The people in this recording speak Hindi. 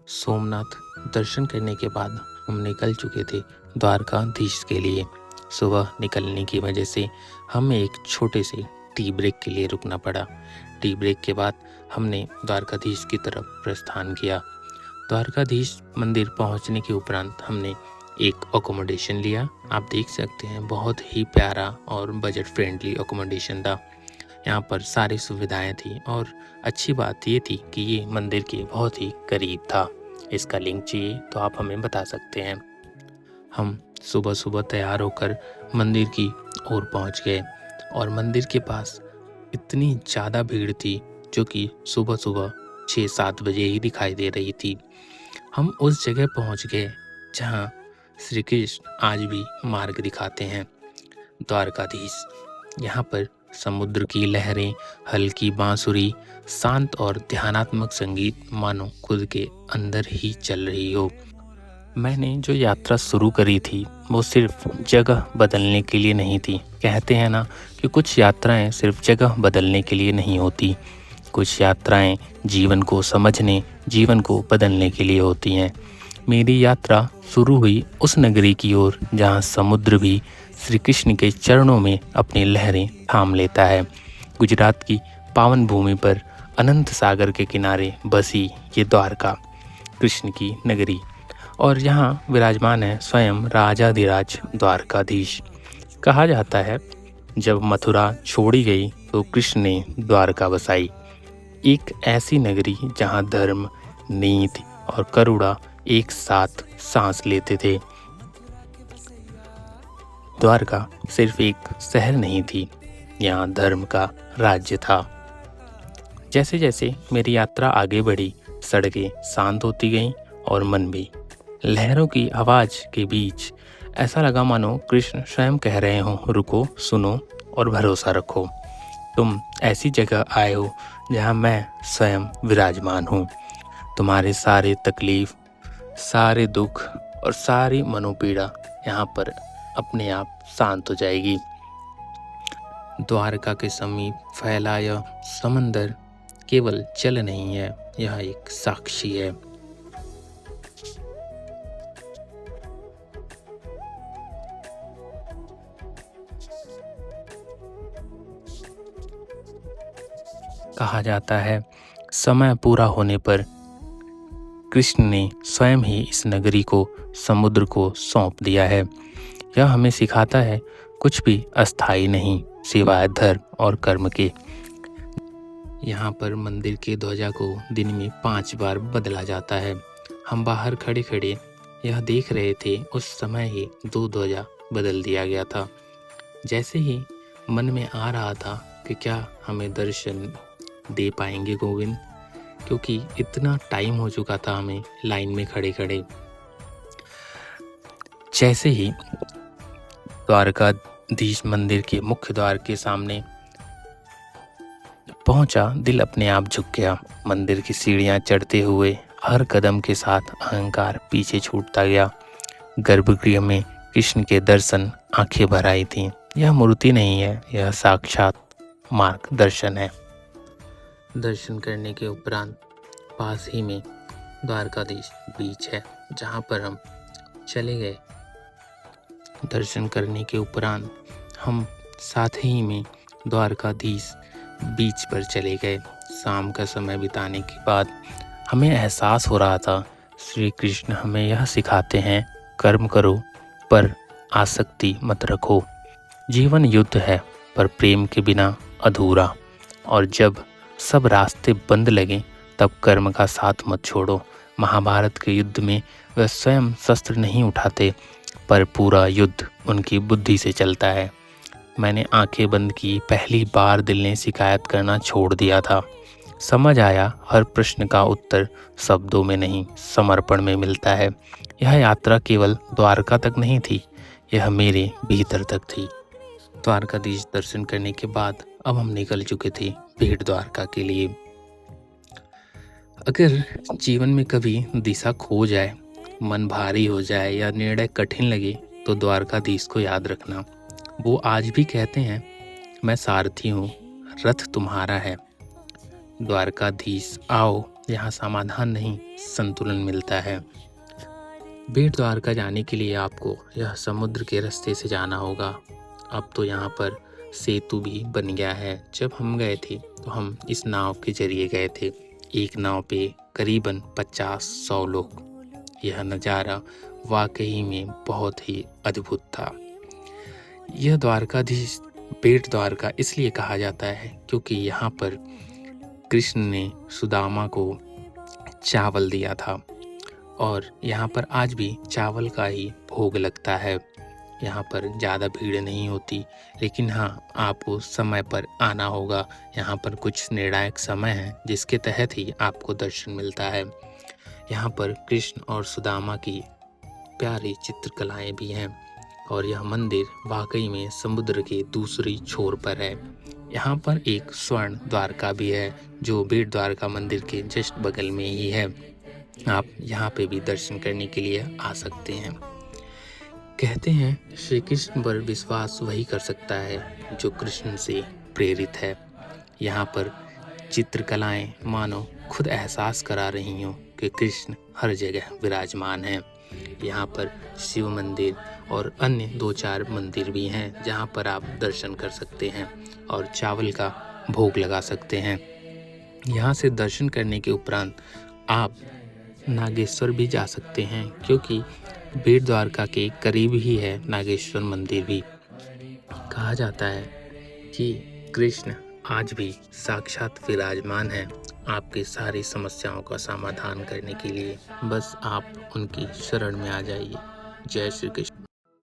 सोमनाथ दर्शन करने के बाद हम निकल चुके थे द्वारकाधीश के लिए। सुबह निकलने की वजह से हमें एक छोटे से टी ब्रेक के लिए रुकना पड़ा। टी ब्रेक के बाद हमने द्वारकाधीश की तरफ प्रस्थान किया। द्वारकाधीश मंदिर पहुंचने के उपरांत हमने एक अकोमोडेशन लिया। आप देख सकते हैं, बहुत ही प्यारा और बजट फ्रेंडली अकोमोडेशन था। यहाँ पर सारी सुविधाएं थी और अच्छी बात ये थी कि ये मंदिर के बहुत ही करीब था। इसका लिंक चाहिए तो आप हमें बता सकते हैं। हम सुबह सुबह तैयार होकर मंदिर की ओर पहुंच गए और मंदिर के पास इतनी ज़्यादा भीड़ थी जो कि सुबह सुबह 6-7 बजे ही दिखाई दे रही थी। हम उस जगह पहुंच गए जहां श्री कृष्ण आज भी मार्ग दिखाते हैं, द्वारकाधीश। यहाँ पर समुद्र की लहरें, हल्की बांसुरी, शांत और ध्यानात्मक संगीत मानो खुद के अंदर ही चल रही हो। मैंने जो यात्रा शुरू करी थी वो सिर्फ जगह बदलने के लिए नहीं थी। कहते हैं ना कि कुछ यात्राएं सिर्फ जगह बदलने के लिए नहीं होती, कुछ यात्राएं जीवन को समझने, जीवन को बदलने के लिए होती हैं। मेरी यात्रा शुरू हुई उस नगरी की ओर जहां समुद्र भी श्री कृष्ण के चरणों में अपनी लहरें थाम लेता है। गुजरात की पावन भूमि पर अनंत सागर के किनारे बसी ये द्वारका कृष्ण की नगरी, और यहाँ विराजमान है स्वयं राजाधिराज द्वारकाधीश। कहा जाता है जब मथुरा छोड़ी गई तो कृष्ण ने द्वारका बसाई, एक ऐसी नगरी जहाँ धर्म, नीति और करुणा एक साथ सांस लेते थे। द्वारका सिर्फ एक शहर नहीं थी, यहाँ धर्म का राज्य था। जैसे जैसे मेरी यात्रा आगे बढ़ी, सड़कें शांत होती गईं और मन भी। लहरों की आवाज़ के बीच ऐसा लगा मानो कृष्ण स्वयं कह रहे हों, रुको, सुनो और भरोसा रखो। तुम ऐसी जगह आए हो जहाँ मैं स्वयं विराजमान हूँ। तुम्हारे सारे तकलीफ, सारे दुख और सारी मनोपीड़ा यहाँ पर अपने आप शांत हो जाएगी। द्वारका के समीप फैला यह समंदर केवल जल नहीं है, यह एक साक्षी है। कहा जाता है समय पूरा होने पर कृष्ण ने स्वयं ही इस नगरी को समुद्र को सौंप दिया है। यह हमें सिखाता है कुछ भी अस्थायी नहीं सिवाय धर्म और कर्म के। यहाँ पर मंदिर के ध्वजा को दिन में 5 बार बदला जाता है। हम बाहर खड़े खड़े यह देख रहे थे, उस समय ही 2 ध्वजा बदल दिया गया था। जैसे ही मन में आ रहा था कि क्या हमें दर्शन दे पाएंगे गोविंद, क्योंकि इतना टाइम हो चुका था हमें लाइन में खड़े खड़े। जैसे ही द्वारकाधीश मंदिर के मुख्य द्वार के सामने पहुंचा, दिल अपने आप झुक गया। मंदिर की सीढ़ियां चढ़ते हुए हर कदम के साथ अहंकार पीछे छूटता गया। गर्भगृह में कृष्ण के दर्शन आंखें भर आई थीं। यह मूर्ति नहीं है, यह साक्षात मार्गदर्शन है। दर्शन करने के उपरांत पास ही में द्वारकाधीश बीच है, जहाँ पर हम चले गए। दर्शन करने के उपरांत हम साथ ही में द्वारकाधीश बीच पर चले गए। शाम का समय बिताने के बाद हमें एहसास हो रहा था श्री कृष्ण हमें यह सिखाते हैं, कर्म करो पर आसक्ति मत रखो। जीवन युद्ध है पर प्रेम के बिना अधूरा, और जब सब रास्ते बंद लगे तब कर्म का साथ मत छोड़ो। महाभारत के युद्ध में वह स्वयं शस्त्र नहीं उठाते, पर पूरा युद्ध उनकी बुद्धि से चलता है। मैंने आंखें बंद की, पहली बार दिल ने शिकायत करना छोड़ दिया था। समझ आया हर प्रश्न का उत्तर शब्दों में नहीं, समर्पण में मिलता है। यह यात्रा केवल द्वारका तक नहीं थी, यह मेरे भीतर तक थी। द्वारकाधीश दर्शन करने के बाद अब हम निकल चुके थे भेंट द्वारका के लिए। अगर जीवन में कभी दिशा खो जाए, मन भारी हो जाए या निर्णय कठिन लगे, तो द्वारकाधीश को याद रखना। वो आज भी कहते हैं, मैं सारथी हूँ, रथ तुम्हारा है। द्वारकाधीश आओ, यहाँ समाधान नहीं, संतुलन मिलता है। बेट द्वारका जाने के लिए आपको यह समुद्र के रास्ते से जाना होगा। अब तो यहाँ पर सेतु भी बन गया है। जब हम गए थे तो हम इस नाव के जरिए गए थे। एक नाव पे करीबन 50-100 लोग। यह नज़ारा वाकई में बहुत ही अद्भुत था। यह द्वारकाधीश बेट द्वारका इसलिए कहा जाता है क्योंकि यहाँ पर कृष्ण ने सुदामा को चावल दिया था और यहाँ पर आज भी चावल का ही भोग लगता है। यहाँ पर ज़्यादा भीड़ नहीं होती, लेकिन हाँ, आपको समय पर आना होगा। यहाँ पर कुछ निर्णायक समय है जिसके तहत ही आपको दर्शन मिलता है। यहाँ पर कृष्ण और सुदामा की प्यारी चित्रकलाएं भी हैं और यह मंदिर वाकई में समुद्र के दूसरी छोर पर है। यहाँ पर एक स्वर्ण द्वारका भी है जो बेट द्वारका मंदिर के जस्ट बगल में ही है। आप यहाँ पे भी दर्शन करने के लिए आ सकते हैं। कहते हैं श्री कृष्ण पर विश्वास वही कर सकता है जो कृष्ण से प्रेरित है। यहाँ पर चित्रकलाएं मानो खुद एहसास करा रही हों कि कृष्ण हर जगह विराजमान है। यहाँ पर शिव मंदिर और अन्य 2-4 मंदिर भी हैं जहाँ पर आप दर्शन कर सकते हैं और चावल का भोग लगा सकते हैं। यहाँ से दर्शन करने के उपरांत आप नागेश्वर भी जा सकते हैं क्योंकि बेट द्वारका के करीब ही है नागेश्वर मंदिर भी। कहा जाता है कि कृष्ण आज भी साक्षात विराजमान है आपकी सारी समस्याओं का समाधान करने के लिए। बस आप उनकी शरण में आ जाइए। जय श्री कृष्ण।